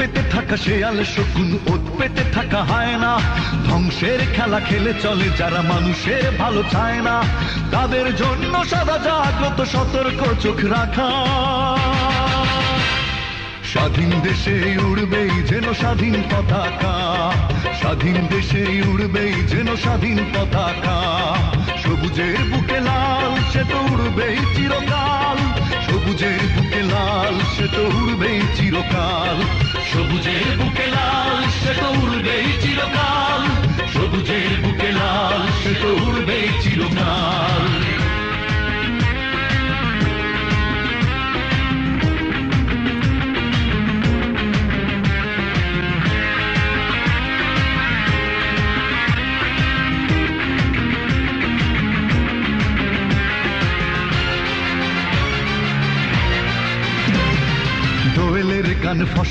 পেতে থাকা শেয়াল শকুন, ওত পেতে থাকা হায়না, ধ্বংসের খেলা খেলে চলে যারা মানুষের ভালো চায় না, তাদের জন্য সদা জাগ্রত সতর্ক চোখ রাখা। স্বাধীন দেশে উড়বেই যেন স্বাধীন পতাকা, স্বাধীন দেশে উড়বেই যেন স্বাধীন পতাকা। সবুজের বুকে লাল সে তো উড়বেই চিরকাল, সবুজের বুকে লাল সে তো উড়বেই চিরকাল, সবুজের বুকে লাল সে তো উড়বেই চিরকাল।